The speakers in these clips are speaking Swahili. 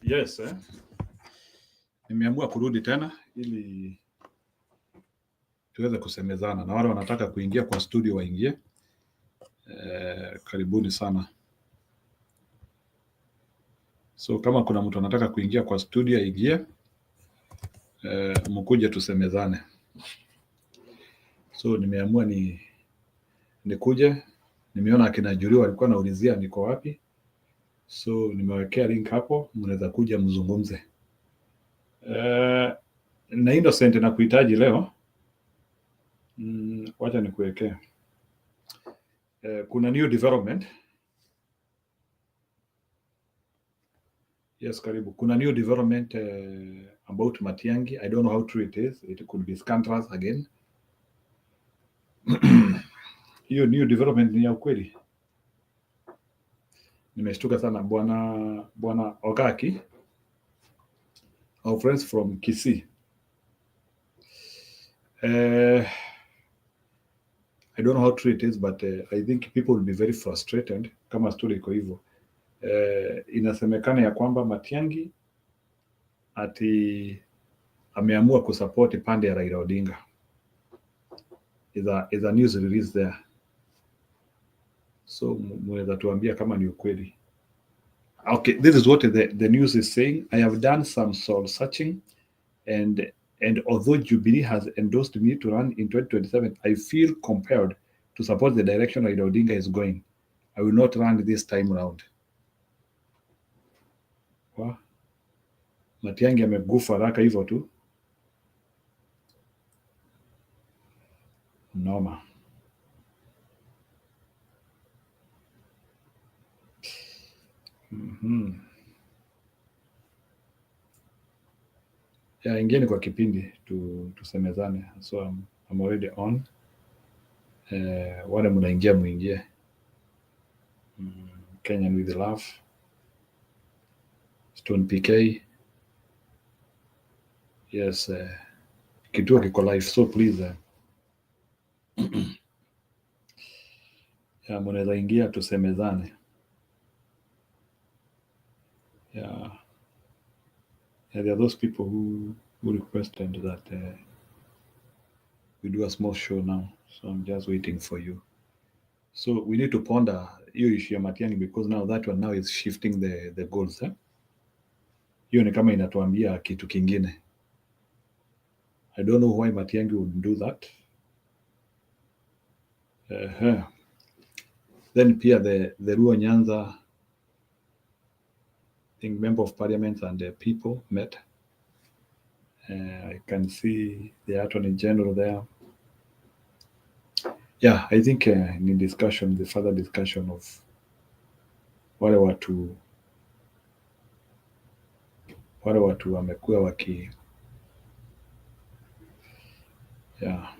Yes, nimeamua kurudi tena ili tuweze kusemezana na wale wanataka kuingia kwa studio waingie. Karibuni sana. So kama kuna mtu anataka kuingia kwa studio aingie, mkuje tusemezane. So nimeamua nikuje. Nimeona akina Julia walikuwa naulizia niko wapi. So nimewekea link hapo, mnaweza kuja mzungumze. Na Innocent na kuhitaji leo. Wacha nikuwekee. Kuna new development. Yes, karibu. Kuna new development about Matiang'i. I don't know how true it is. It could be scandalous again. Hiyo new development ni ya ukweli. Nimeshtuka sana bwana Ogaki. Our friends from Kisii. I don't know how true it is, but I think people will be very frustrated kama story iko hivyo. Inasemekana ya kwamba Matiang'i ati ameamua kusupport pande ya Raila Odinga. Is a news release there. So mweza tuambia kama ni ukweli. Okay, this is what the news is saying. I have done some soul searching and although Jubilee has endorsed me to run in 2027, I feel compelled to support the direction Raila Odinga is going. I will not run this time round. Wow. Matiang'i amegufa haraka hivyo tu. Noma. Ya ingieni kwa kipindi tusemezane. So I'm already on. Wale mnaingia muingie. Kenyan with love. Stone PK. Yes, kituo kiko live, so please ya mnaweza ingia tusemezane. Yeah, there are those people who requested that we do a small show now, so I'm just waiting for you. So we need to ponder hiyo issue ya Matiang'i because now that one now is shifting the goals. Hiyo ni kama inatuambia kitu kingine. I don't know why Matiang'i would do that. Then pia the Luo Nyanza, I think member of parliament and the people met. I can see the attorney general there. Yeah, I think in discussion, the further discussion of wale watu wamekuwa waki, yeah.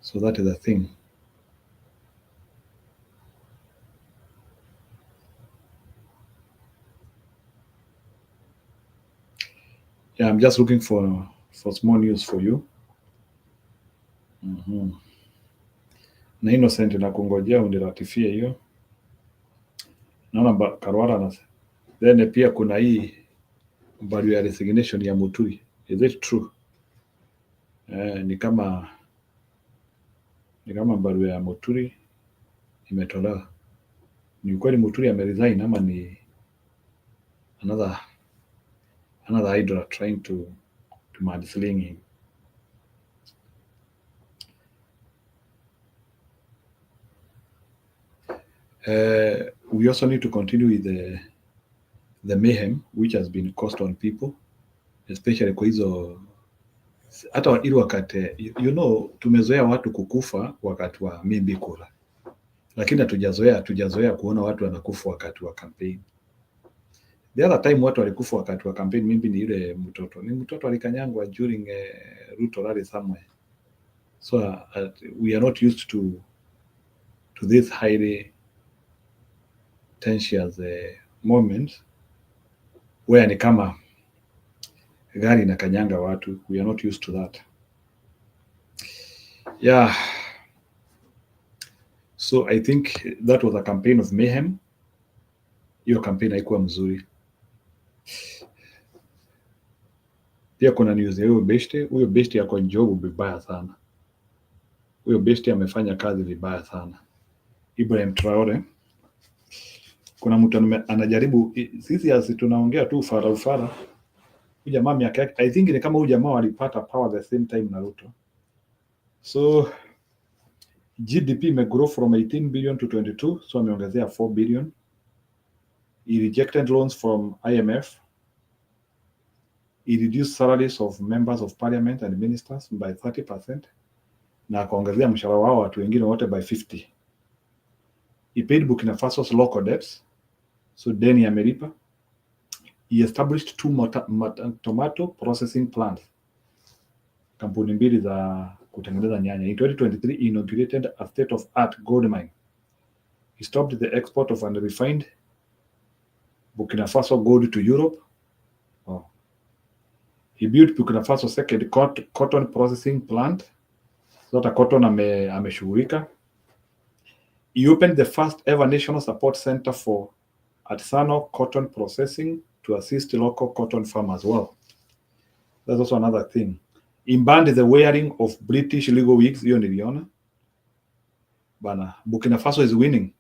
So that is the thing. Yeah, I'm just looking for small news for you. Na Innocent na kungojea uniratifie hiyo. Naona Karwara na then pia kuna hii barua ya resignation ya Muturi. Is it true? Ni kama barua ya Muturi imetolewa. Ni kweli Muturi ameresign ama ni another hydra trying to mudslinging him? We also need to continue with the mayhem which has been caused on people, especially kwa hizo hata ili wakati tumezoea watu kukufa wakati wa mimbi kura, lakini hatujazoea kuona watu wanakufa wakati wa campaign. The other time watu walikufa wakati wa campaign mimbi ni ile mtoto alikanyangwa during Ruto rally somewhere. So we are not used to this highly tensions moments where ni kama gari na kanyanga watu. We are not used to that. Yeah. So I think that was a campaign of mayhem. hiyo kampeni haikuwa mzuri. Pia kuna news ya huyo beshte yako job vibaya sana. Huyo beshte amefanya kazi vibaya sana. Ibrahim Traore, kuna mtu anajaribu, sisi tunaongea tu ufara. Huyu jamaa miaka yake, I think ni kama huyu jamaa walipata power the same time na Ruto. So GDP imegrow from 18 billion to 22, so ameongezea 4 billion. He rejected loans from IMF. He reduced salaries of members of parliament and ministers by 30%, na akaongezea mshahara wao watu wengine wote by 50. He paid Burkina Faso's local debts, so deni amelipa. He established 2 tomato processing plants, kampuni mbili za kutengeneza nyanya. In 2023, he inaugurated a state-of-art gold mine. He stopped the export of unrefined Burkina Faso gold to Europe. He built Burkina Faso second cotton processing plant. Sasa cotton ameshughulika. He opened the first ever national support center for artisanal cotton processing to assist local cotton farmers. Well, that's also another thing. He banned the wearing of British legal wigs. Hiyo niliona bana. Burkina Faso is winning.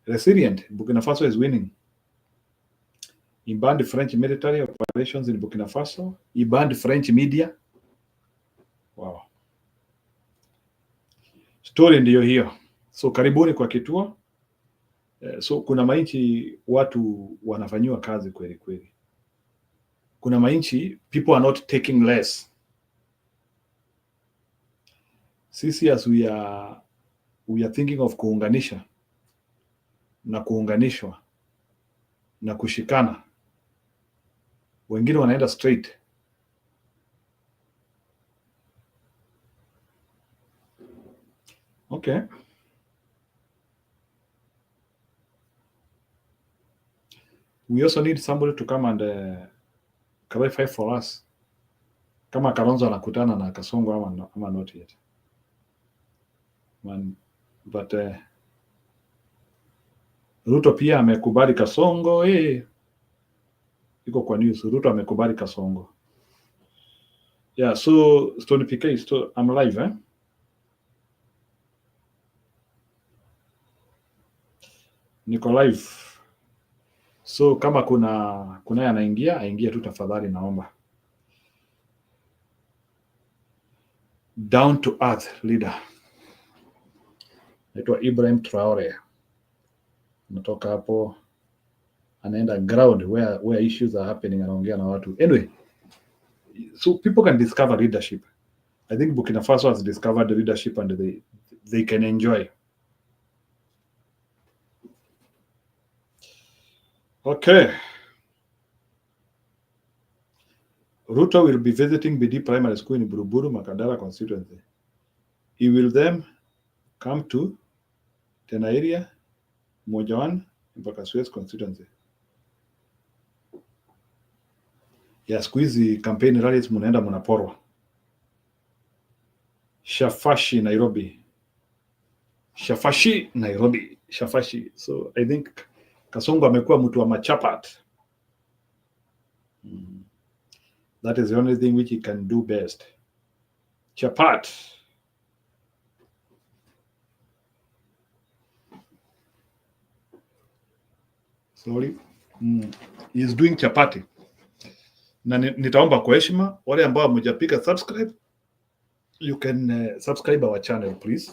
Resilient. Burkina Faso is winning. He banned French military operations in Burkina Faso. He banned French media. Wow. Story ndiyo hiyo. So karibuni kwa kituo. So kuna mainchi watu wanafanyiwa kazi kweli kweli. Kuna mainchi people are not taking less. Sisi as we are thinking of kuunganisha na kuunganishwa na kushikana, wengine wanaenda straight. Okay. We also need somebody to come and clarify for us kama Kalonzo anakutana na Kasongo ama not yet. But Ruto pia amekubali Kasongo. Iko kwa news, Ruto amekubali Kasongo. Yeah, so Stony PK, I'm live, Niko live. So kama kuna anaingia, aingia tu tafadhali naomba. Down to earth leader. Naitwa Ibrahim Traore. Natoka hapo anaenda ground where issues are happening, anaongea na watu. Anyway, so people can discover leadership. I think Burkina Faso has discovered the leadership and they can enjoy. Okay. Ruto will be visiting BD Primary School in Buruburu, Makadara constituency. He will then come to Tena area, Mojawan, mpaka Suez constituency. Ya siku hizi campaign rallies munaenda munaporwa. Shafashi, Nairobi. So I think Kasongo amekuwa mtu wa machapat. That is the only thing which he can do best. Chapat. Sorry. He is doing chapati. Na nitaomba kwa heshima wale ambao hamjapiga subscribe, you can subscribe our channel please,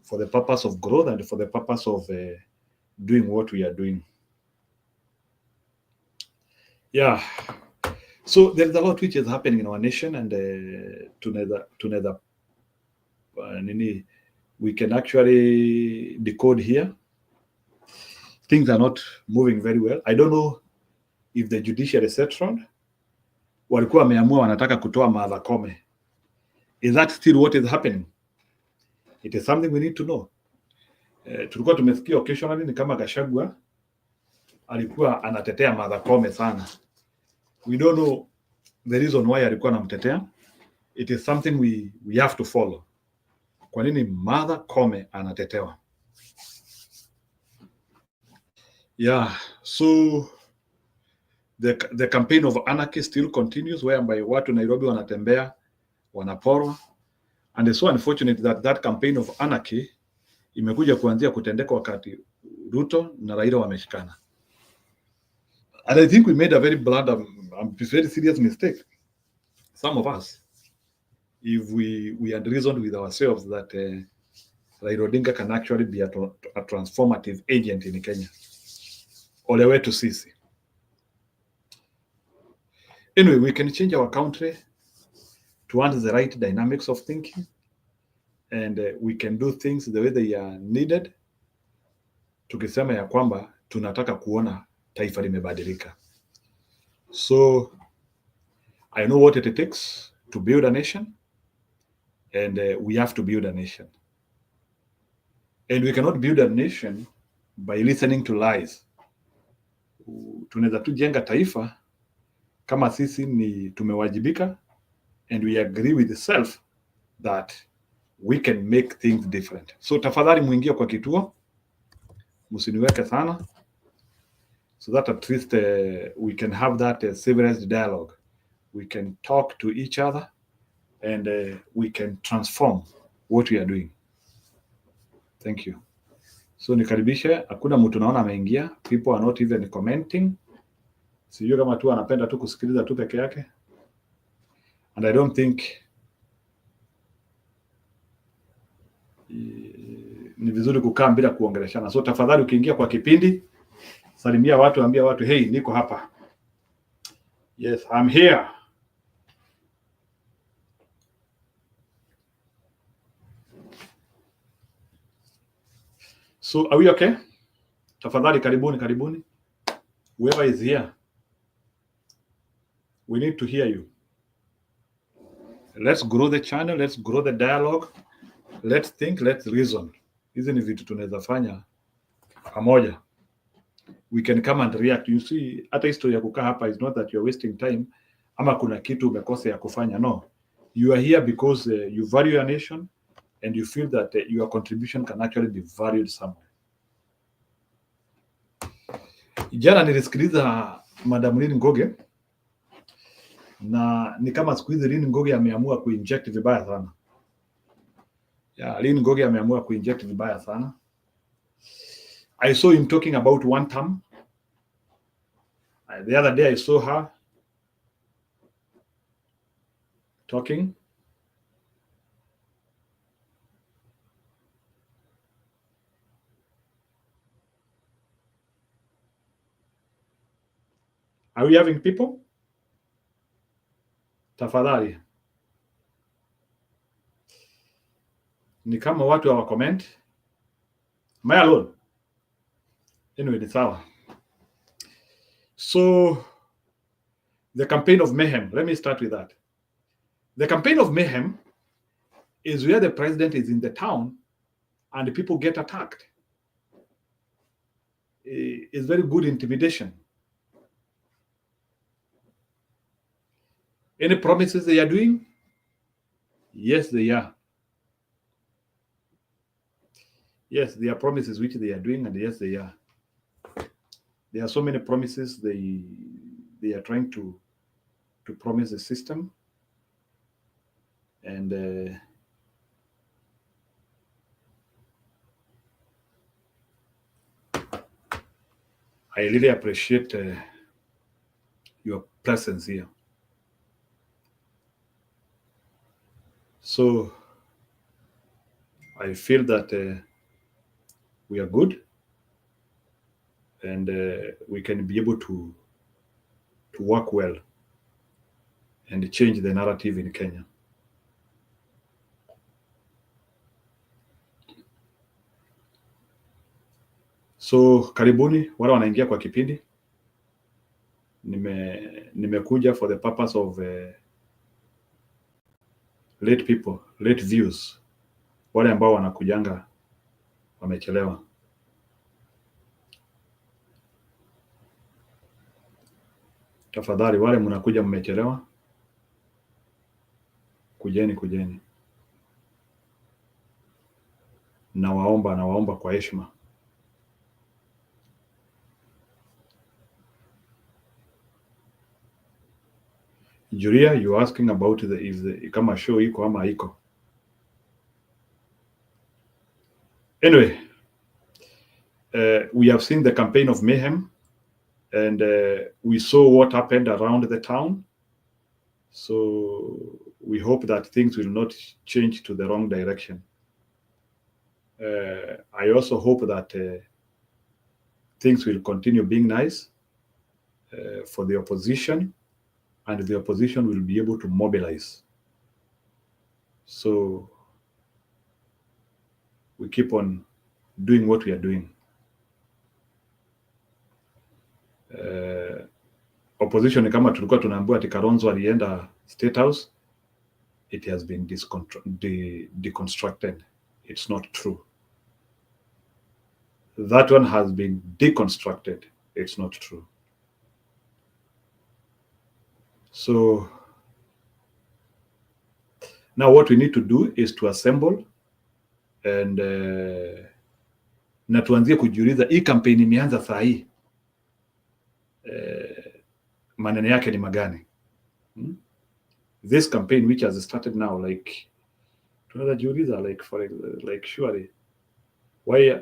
for the purpose of growth and for the purpose of doing what we are doing. Yeah. So there's a lot which is happening in our nation, and tunaweza we can actually decode here. Things are not moving very well. I don't know if the judiciary settled. Walikuwa wameamua wanataka kutoa Martha Koome. Is that still what is happening? It is something we need to know. Tulikuwa tumesikia occasionally ni kama Gachagua alikuwa anatetea Martha Koome sana. We don't know the reason why alikuwa anamtetea. It is something we have to follow. Kwa nini Martha Koome anatetewa? Yeah, so the campaign of anarchy still continues, whereby watu Nairobi wanatembea wanaporwa, and it's so unfortunate that that campaign of anarchy imekuja kuanzia kutendeka wakati Ruto na Raila wameshikana, and I think we made a very blunder, very serious mistake, some of us, if we had reasoned with ourselves that Raila Odinga can actually be a transformative agent in Kenya. Ole wetu sisi. Anyway, we can change our country towards the right dynamics of thinking, and we can do things the way they are needed, tukisema ya kwamba tunataka kuona taifa limebadilika. So I know what it takes to build a nation, and we have to build a nation. And we cannot build a nation by listening to lies. Tunaweza tu jenga taifa kama sisi ni tumewajibika, and we agree with the self that we can make things different. So tafadhali muingie kwa kituo, msiniweke sana, so that at least we can have that civilized dialogue. We can talk to each other, and we can transform what we are doing. Thank you. So nikaribishe, hakuna mtu naona ameingia. People are not even commenting. Sijui kama tu anapenda tu kusikiliza tu peke yake. And I don't think ni vizuri kukaa bila kuongeleshana. So tafadhali ukiingia kwa kipindi, salimia watu, ambia watu, hey, niko hapa. Yes, I'm here. So are we okay? Tafadhali karibuni. Whoever is here, we need to hear you. Let's grow the channel, let's grow the dialogue. Let's think, let's reason. Hizi ni vitu tunaweza fanya pamoja. We can come and react. You see, hata history ya kukaa hapa is not that you're wasting time ama kuna kitu umekosa ya kufanya. No. You are here because you value your nation, and you feel that your contribution can actually be valued somewhere. Jana nilisikiliza Madam Lynn Ngoge, na ni kama siku hizi Lynn Ngoge ameamua kuinject vibaya sana. Yeah, Lynn Ngoge ameamua kuinject vibaya sana. I saw him talking about one term. The other day I saw her talking. Are we having people? Tafadhali. Ni kama watu hawa comment. Am I alone? Anyway, ni sawa. So, the campaign of mayhem, let me start with that. The campaign of mayhem is where the president is in the town and the people get attacked. It's very good intimidation. Any promises they are doing? Yes, they are. Yes, there are promises which they are doing, and yes, they are. There are so many promises they are trying to promise the system, and I really appreciate your presence here. So I feel that we are good, and we can be able to work well and change the narrative in Kenya. So karibuni wale wanaingia kwa kipindi. Nimekuja for the purpose of late views, wale ambao wanakujanga wamechelewa. Tafadhali wale mnakuja mmechelewa, kujeni. Nawaomba kwa heshima. Julia, you're asking about kama show iko ama iko. Anyway, we have seen the campaign of mayhem, and we saw what happened around the town. So we hope that things will not change to the wrong direction. I also hope that things will continue being nice for the opposition, and the opposition will be able to mobilize. So we keep on doing what we are doing. Opposition kama tulikuwa tunaambiwa ati Kalonzo alienda State House, it has been deconstructed. It's not true. That one has been deconstructed. It's not true. So now what we need to do is to assemble and na tuanzie kujiuliza hii kampeni imeanza saa hii, maneno yake ni magani? This campaign which has started now, like tunaweza jiuliza like surely why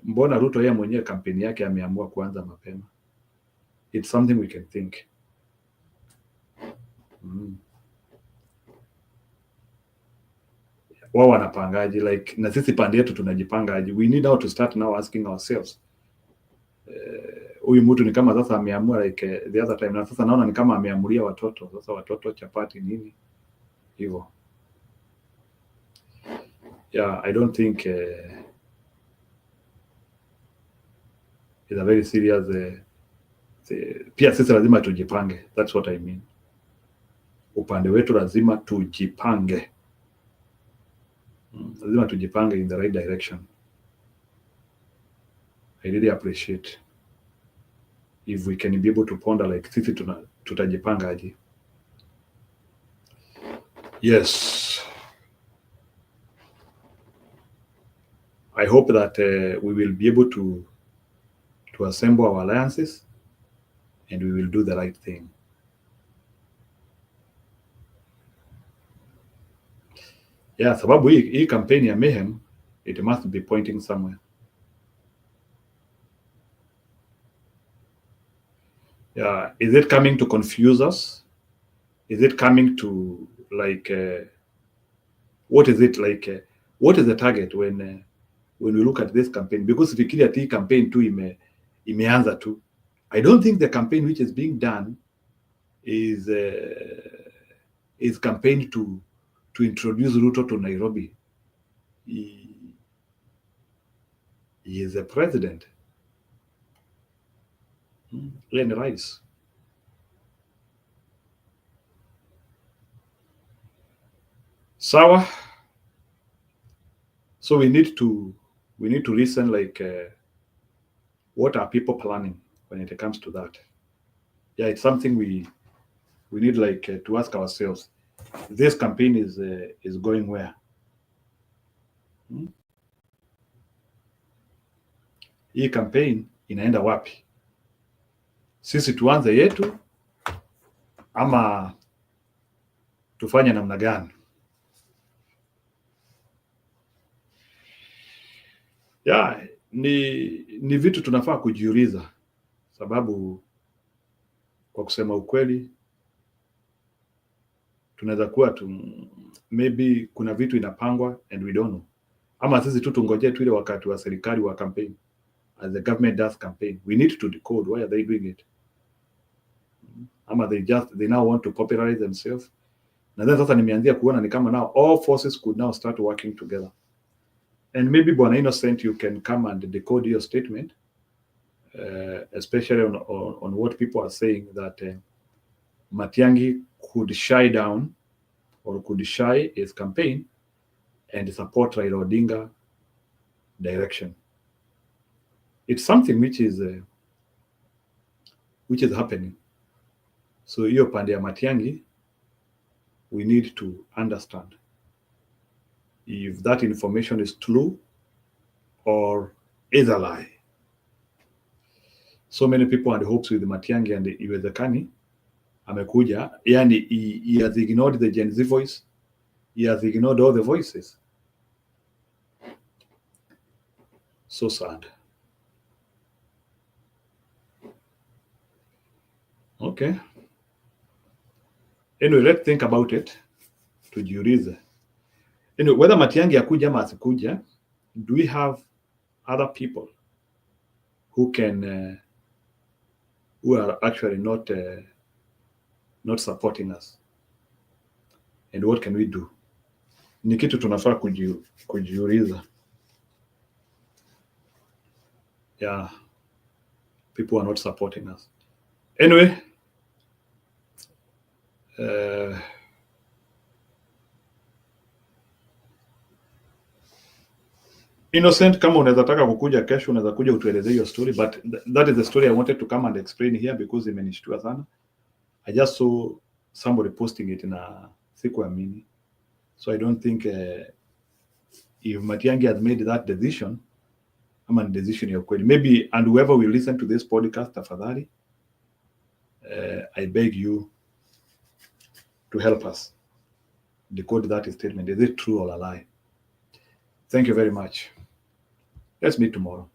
mbona Ruto yeye mwenyewe kampeni yake ameamua kuanza mapema? It's something we can think. Wao wanapangaje? Like na sisi pande yetu tunajipangaje? We need now to start now asking ourselves, huyu mtu ni kama sasa ameamua like the other time, na sasa naona ni kama ameamulia watoto sasa, watoto chapati nini hivyo. Yeah, I don't think it's a very serious pia sisi lazima tujipange. That's what I mean. Upande wetu lazima tujipange. Lazima tujipange in the right direction. I really appreciate if we can be able to ponder like sisi tutajipanga aje. Yes, I hope that we will be able to assemble our alliances and we will do the right thing. Yeah, sababu hii campaign ya mayhem, it must be pointing somewhere. Yeah, is it coming to confuse us? Is it coming to like what is it like? What is the target when we look at this campaign? Because fikiri ati hii campaign tu imeanza tu. I don't think the campaign which is being done is campaign to introduce Ruto to Nairobi. He is a president. Len Rice. Sawa. So we need to listen like what are people planning when it comes to that. Yeah, it's something we need like to ask ourselves. This campaign is going where? Hii campaign inaenda wapi? Sisi tuanze yetu ama tufanye namna gani? Yeah, ni vitu tunafaa kujiuliza, sababu kwa kusema ukweli tunaweza kuwa maybe kuna vitu inapangwa and we don't know, ama sisi tu tungoje tu ile wakati wa serikali wa campaign, as the government does campaign. We need to decode why are they doing it, ama they now want to popularize themselves. Na then sasa nimeanzia kuona ni kama now all forces could now start working together. And maybe Bwana Innocent, you can come and decode your statement, especially on what people are saying, that Matiang'i could shy down or could shy his campaign and support Raila Odinga direction. It's something which is happening. So hiyo pande ya Matiang'i, we need to understand if that information is true or is a lie. So many people had hopes with Matiang'i and Iwezekani amekuja, yani he has ignored the Gen Z voice, he has ignored all the voices. So sad. Okay. Anyway, let's think about it. Tujiulize. Anyway, whether Matiang'i akuja ama asikuja, do we have other people who can who are actually not supporting us? And what can we do? Ni kitu tunafaa kujiuliza. Yeah. People are not supporting us. Anyway, Innocent, kama unaweza taka kukuja kesho, unaweza kuja utueleze hiyo story, but that is the story I wanted to come and explain here because imenishtua sana. I just saw somebody posting it na sikuamini. So I don't think if Matiang'i has made that decision, ama ni decision ya kweli. Maybe, and whoever will listen to this podcast, tafadhali, I beg you to help us decode that statement. Is it true or a lie? Thank you very much. Let's meet tomorrow.